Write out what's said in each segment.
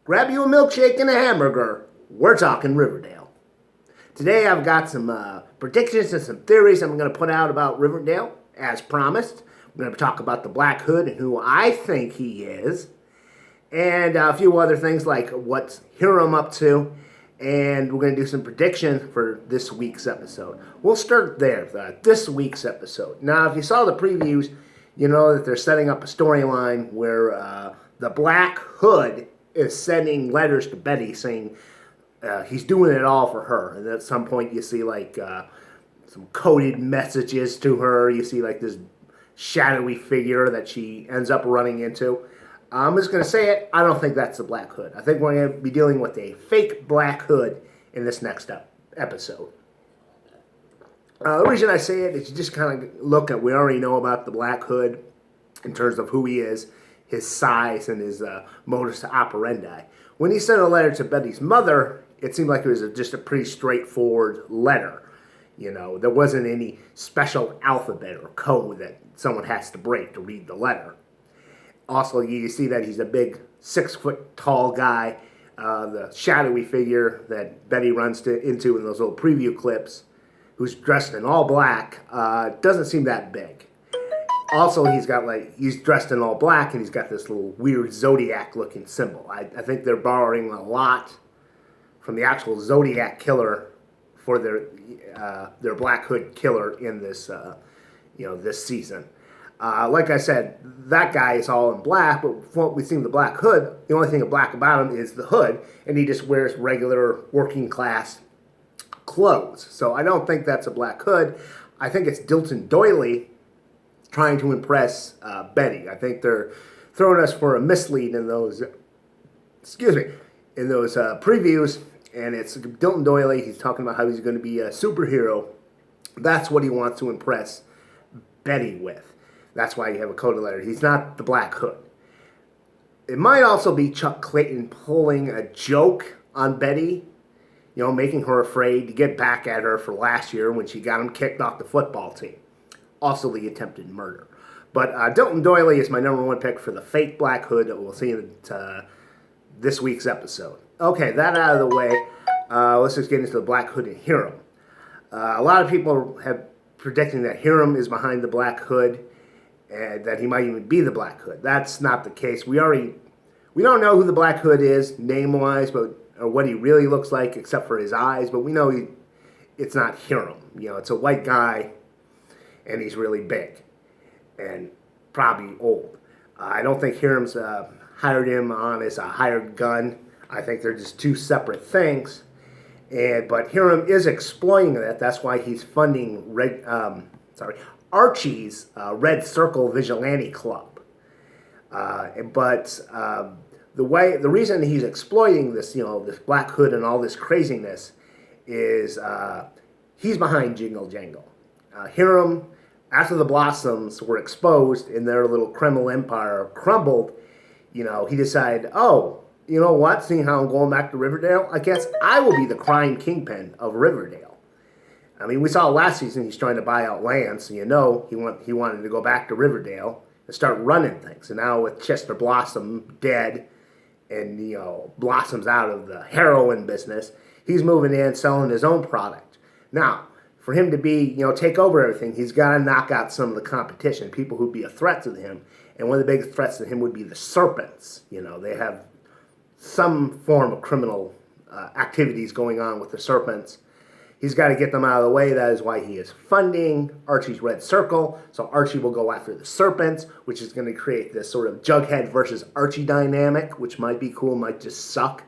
Grab you a milkshake and a hamburger. We're talking Riverdale. Today I've got some predictions and some theories I'm going to put out about Riverdale, as promised. I'm going to talk about the Black Hood and who I think he is, and a few other things like what's Hiram up to, and we're going to do some predictions for this week's episode. We'll start there, this week's episode. Now, if you saw the previews, you know that they're setting up a storyline where the Black Hood is sending letters to Betty saying he's doing it all for her. And at some point you see like some coded messages to her. You see like this shadowy figure that she ends up running into. I'm just going to say it. I don't think that's the Black Hood. I think we're going to be dealing with a fake Black Hood in this next episode. The reason I say it is you just kind of look at, we already know about the Black Hood in terms of who he is, his size, and his modus operandi. When he sent a letter to Betty's mother, it seemed like it was just a pretty straightforward letter. You know, there wasn't any special alphabet or code that someone has to break to read the letter. Also, you see that he's a big 6-foot-tall guy, the shadowy figure that Betty runs into in those little preview clips, who's dressed in all black, doesn't seem that big. Also, he's dressed in all black, and he's got this little weird Zodiac-looking symbol. I think they're borrowing a lot from the actual Zodiac killer for their Black Hood killer in this, this season. Like I said, that guy is all in black, but from what we've seen the Black Hood, the only thing black about him is the hood, and he just wears regular working class clothes. So I don't think that's a Black Hood. I think it's Dilton Doily trying to impress Betty. I think they're throwing us for a mislead in those, previews, and it's Dilton Doily. He's talking about how he's going to be a superhero. That's what he wants to impress Betty with. That's why you have a coded letter. He's not the Black Hood. It might also be Chuck Clayton pulling a joke on Betty, making her afraid to get back at her for last year when she got him kicked off the football team. Also the attempted murder. But Dilton Doily is my number one pick for the fake Black Hood that we'll see in this week's episode. Okay, that out of the way, let's just get into the Black Hood and Hiram. A lot of people have predicting that Hiram is behind the Black Hood, and that he might even be the Black Hood. That's not the case. We don't know who the Black Hood is, name-wise, or what he really looks like, except for his eyes, but we know it's not Hiram. It's a white guy, and he's really big, and probably old. I don't think Hiram's hired him on as a hired gun. I think they're just two separate things. But Hiram is exploiting that. That's why he's funding Archie's Red Circle Vigilante Club. The reason he's exploiting this, this Black Hood and all this craziness is he's behind Jingle Jangle. Hiram, after the Blossoms were exposed and their little criminal empire crumbled, he decided, you know what, seeing how I'm going back to Riverdale, I guess I will be the crime kingpin of Riverdale. I mean, we saw last season he's trying to buy out land, so he wanted to go back to Riverdale and start running things. And now with Chester Blossom dead and, Blossom's out of the heroin business, he's moving in, selling his own product. Now, for him to take over everything, he's got to knock out some of the competition, people who'd be a threat to him. And one of the biggest threats to him would be the Serpents. They have some form of criminal activities going on with the Serpents. He's got to get them out of the way. That is why he is funding Archie's Red Circle. So Archie will go after the Serpents, which is going to create this sort of Jughead versus Archie dynamic, which might be cool, might just suck.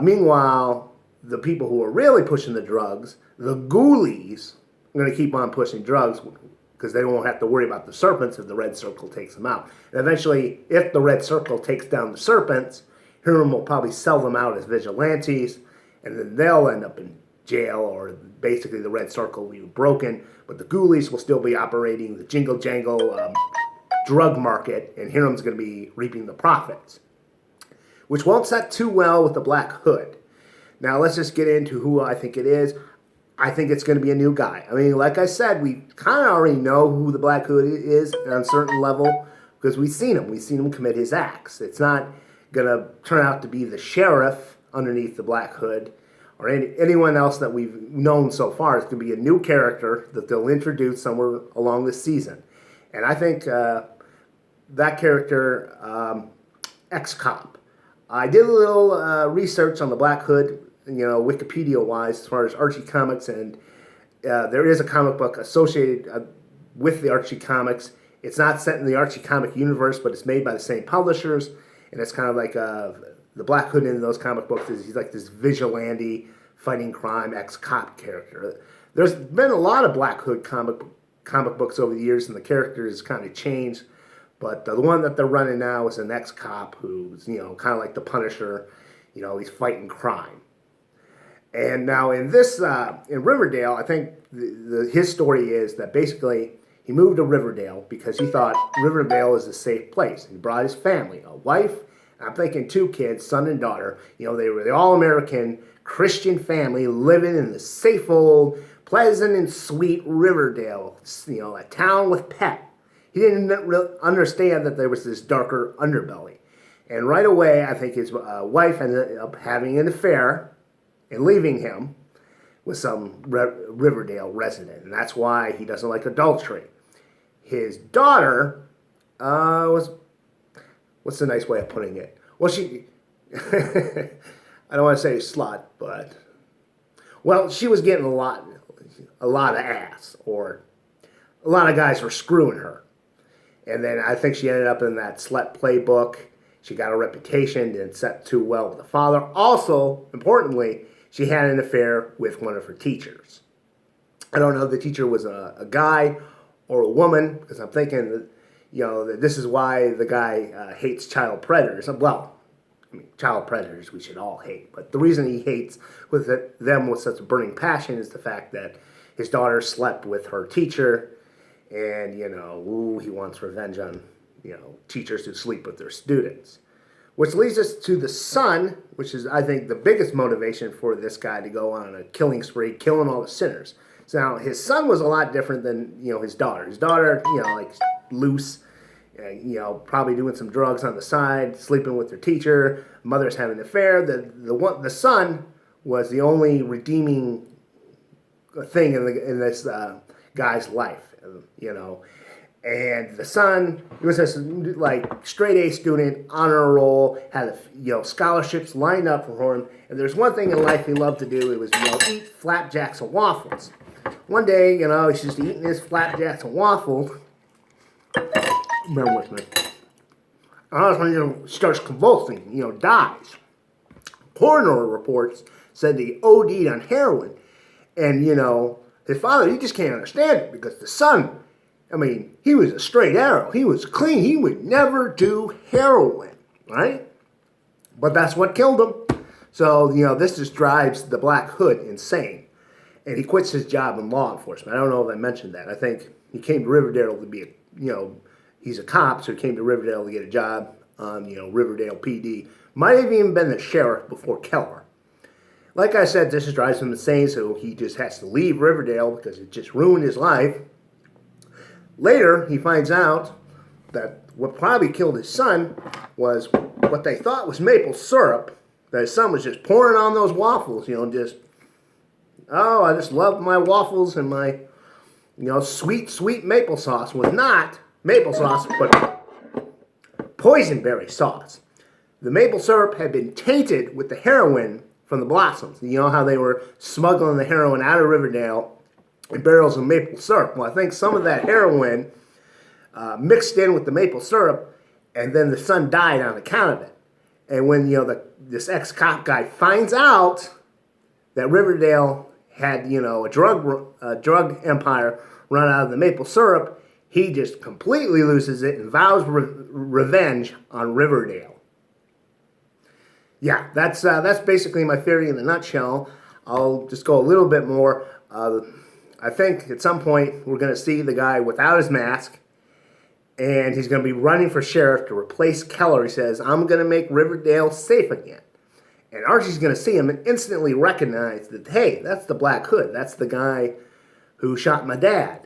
Meanwhile, the people who are really pushing the drugs, the Ghoulies, are going to keep on pushing drugs because they won't have to worry about the Serpents if the Red Circle takes them out. And eventually, if the Red Circle takes down the Serpents, Hiram will probably sell them out as vigilantes, and then they'll end up in jail, or basically the Red Circle will be broken, but the Ghoulies will still be operating the Jingle Jangle drug market, and Hiram's going to be reaping the profits, which won't set too well with the Black Hood. Now let's just get into who I think it is. I think it's going to be a new guy. I mean, like I said, we kind of already know who the Black Hood is on a certain level because we've seen him. We've seen him commit his acts. It's not going to turn out to be the sheriff underneath the Black Hood, or anyone else that we've known so far. It's going to be a new character that they'll introduce somewhere along this season. And I think that character, ex-cop. I did a little research on the Black Hood, Wikipedia-wise, as far as Archie comics, and there is a comic book associated with the Archie comics. It's not set in the Archie comic universe, but it's made by the same publishers, and it's kind of like the Black Hood in those comic books he's like this vigilante fighting crime ex-cop character. There's been a lot of Black Hood comic books over the years, and the characters kind of changed. But the one that they're running now is an ex-cop who's, kind of like the Punisher. He's fighting crime. And now in this, in Riverdale, I think his story is that basically he moved to Riverdale because he thought Riverdale is a safe place. He brought his family, a wife, and I'm thinking 2 kids, son and daughter. They were the all-American Christian family living in the safe old, pleasant and sweet Riverdale, a town with pep. He didn't really understand that there was this darker underbelly. And right away, I think his wife ended up having an affair and leaving him with some Riverdale resident. And that's why he doesn't like adultery. His daughter was, what's the nice way of putting it? Well, she, I don't want to say slut, but, well, she was getting a lot of ass, or a lot of guys were screwing her. And then I think she ended up in that slut playbook. She got a reputation, didn't set too well with the father. Also, importantly, she had an affair with one of her teachers. I don't know if the teacher was a guy or a woman, because I'm thinking that, that this is why the guy hates child predators. Well, child predators we should all hate, but the reason he hates them with such a burning passion is the fact that his daughter slept with her teacher. And, he wants revenge on, teachers who sleep with their students. Which leads us to the son, which is, I think, the biggest motivation for this guy to go on a killing spree, killing all the sinners. So now, his son was a lot different than, his daughter. His daughter, loose, probably doing some drugs on the side, sleeping with her teacher, mother's having an affair. The son was the only redeeming thing in this guy's life. And the son, he was this straight A student, honor roll, had scholarships lined up for him. And there's one thing in life he loved to do. It was eat flapjacks and waffles. One day, he's just eating his flapjacks and waffles. Bear with me. And all of a sudden, starts convulsing. Dies. Coroner reports said he OD'd on heroin, and his father, he just can't understand it because the son, he was a straight arrow. He was clean. He would never do heroin, right? But that's what killed him. So, this just drives the Black Hood insane. And he quits his job in law enforcement. I don't know if I mentioned that. I think he came to Riverdale to be he's a cop, so he came to Riverdale to get a job on, Riverdale PD. Might have even been the sheriff before Keller. Like I said, this drives him insane, so he just has to leave Riverdale because it just ruined his life. Later, he finds out that what probably killed his son was what they thought was maple syrup, that his son was just pouring on those waffles, I just love my waffles and my, sweet, sweet maple sauce. Was not maple sauce, but poisonberry sauce. The maple syrup had been tainted with the heroin from the Blossoms. You know how they were smuggling the heroin out of Riverdale in barrels of maple syrup? Well, I think some of that heroin mixed in with the maple syrup, and then the son died on account of it. And when this ex-cop guy finds out that Riverdale had a drug empire run out of the maple syrup, he just completely loses it and vows revenge on Riverdale. Yeah, that's basically my theory in a nutshell. I'll just go a little bit more. I think at some point we're going to see the guy without his mask, and he's going to be running for sheriff to replace Keller. He says, I'm going to make Riverdale safe again. And Archie's going to see him and instantly recognize that, hey, that's the Black Hood. That's the guy who shot my dad.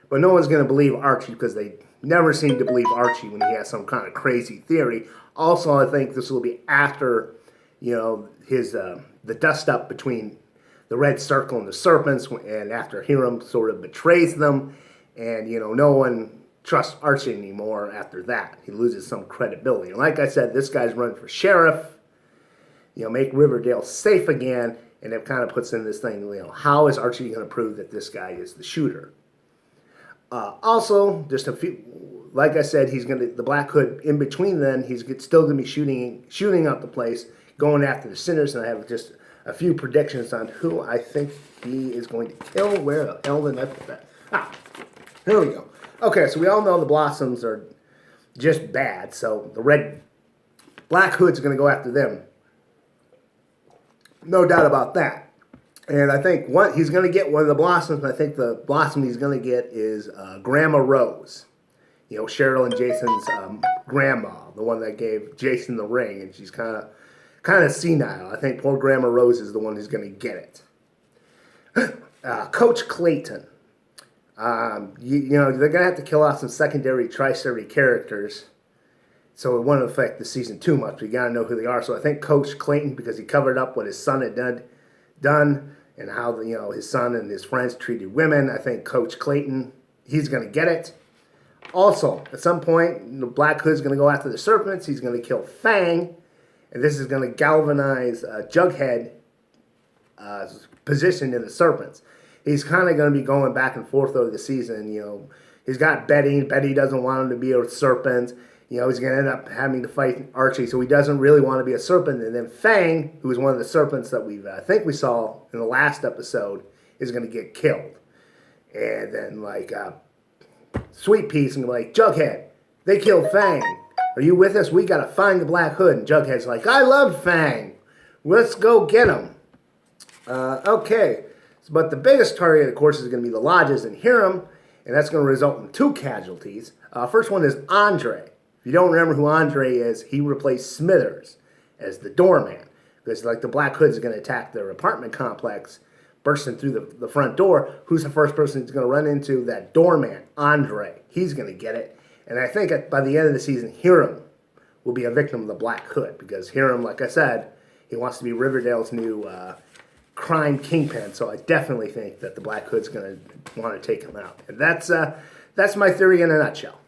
But no one's going to believe Archie because they never seem to believe Archie when he has some kind of crazy theory. Also, I think this will be after, his the dust up between the Red Circle and the Serpents, and after Hiram sort of betrays them, and no one trusts Archie anymore after that. He loses some credibility. And like I said, this guy's running for sheriff. Make Riverdale safe again, and it kind of puts in this thing. How is Archie going to prove that this guy is the shooter? Also, just a few, like I said, the Black Hood in between. Then he's still going to be shooting up the place, going after the sinners. And I have just a few predictions on who I think he is going to kill. Where the hell did I put that? Here we go. Okay, so we all know the Blossoms are just bad. So the Black Hood's going to go after them. No doubt about that. And I think he's going to get one of the Blossoms. I think the Blossom he's going to get is Grandma Rose. Cheryl and Jason's grandma, the one that gave Jason the ring, and she's kind of senile. I think poor Grandma Rose is the one who's going to get it. Coach Clayton. They're going to have to kill off some secondary, tri-story characters, so it won't affect the season too much. We got to know who they are. So I think Coach Clayton, because he covered up what his son had done and how his son and his friends treated women. I think Coach Clayton, he's going to get it. Also, at some point, the Black Hood's going to go after the Serpents. He's going to kill Fang, and this is going to galvanize Jughead's position in the Serpents. He's kind of going to be going back and forth over the season. He's got Betty. Betty doesn't want him to be a Serpent. He's going to end up having to fight Archie, so he doesn't really want to be a Serpent. And then Fang, who is one of the Serpents that I think we saw in the last episode, is going to get killed. And then, Sweet Pea's going to be like, Jughead, they killed Fang. Are you with us? We got to find the Black Hood. And Jughead's like, I love Fang. Let's go get him. Okay. But the biggest target, of course, is going to be the Lodges and Hiram, and that's going to result in 2 casualties. First one is Andre. If you don't remember who Andre is, he replaced Smithers as the doorman. Because the Black Hoods are going to attack their apartment complex, bursting through the front door. Who's the first person that's going to run into? That doorman, Andre. He's going to get it. And I think by the end of the season, Hiram will be a victim of the Black Hood. Because Hiram, like I said, he wants to be Riverdale's new crime kingpin. So I definitely think that the Black Hood's going to want to take him out. And that's my theory in a nutshell.